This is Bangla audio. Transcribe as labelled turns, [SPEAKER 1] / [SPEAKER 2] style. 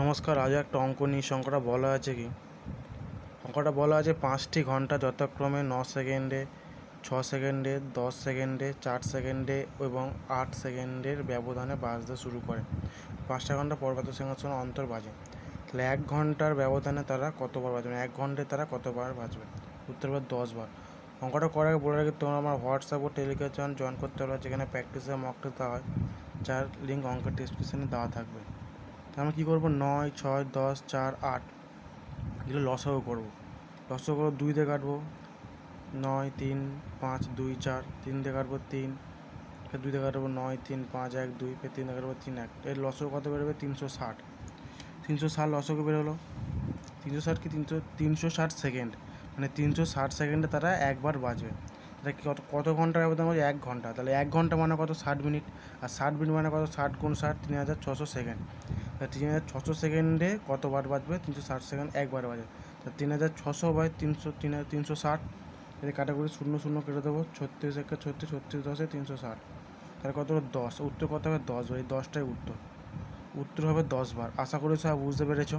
[SPEAKER 1] নমস্কার। আজ একটা অঙ্ক নিয়ে অঙ্কটা বলা আছে কি অঙ্কটা বলা আছে 5টি ঘন্টা যথাক্রমে 9 সেকেন্ডে, 6 সেকেন্ডে, 10 সেকেন্ডে, 4 সেকেন্ডে এবং 8 সেকেন্ডের ব্যবধানে বাজতে শুরু করে। 5টা ঘন্টা পর কত সেকেন্ড সময় অন্তর বাজে। তাহলে 1 ঘন্টার ব্যবধানে তারা কতবার বাজবে, 1 ঘন্টায় তারা কতবার বাজবে? উত্তর হবে 10 বার। অঙ্কটা করার আগে বলে রাখি, তোমরা আমার হোয়াটসঅ্যাপ ও টেলিগ্রাম চ্যানেল জয়েন করতে পারো, যেখানে প্র্যাকটিসে মক টেস্ট দেওয়া হয়, যার লিঙ্ক অঙ্কের ডেসক্রিপশনে দেওয়া থাকবে। আমরা কী করবো, 9, 6, 10, 4, 8 এগুলো লসাগু করবো। লসাগু 2 দিয়ে কাটবো, 9, 3, 5, 2, 4, 3 দিয়ে কাটবো 3, 2 দিয়ে কাটবো 9, 3, 5, 1, 2, 3 দিয়ে কাটবো 3, 1। এর লসাগু কত বেরোবে? 360। 360 লসাগু বেরোলো। 360 কি 360 সেকেন্ড, মানে 360 সেকেন্ডে তারা একবার বাজবে। তাহলে কত ঘন্টার ব্যবধান বলছে? 1 ঘন্টা। তাহলে 1 ঘন্টা মানে কত? 60 মিনিট। আর 60 মিনিট মানে কত? 60 গুণ 60, 3600 সেকেন্ড। 3600 সেকেন্ডে কতবার বাজবে? 360 সেকেন্ড একবার বাজে। তা 3600 বাই 360, যদি কাটাকুটি 0 0 কেটে দেবো, 36 একে 36, 36 10 360, তাহলে কত হবে? 10। উত্তর কত হবে? 10 বার। এই 10টাই উত্তর হবে 10 বার। আশা করি সব বুঝতে পেরেছো।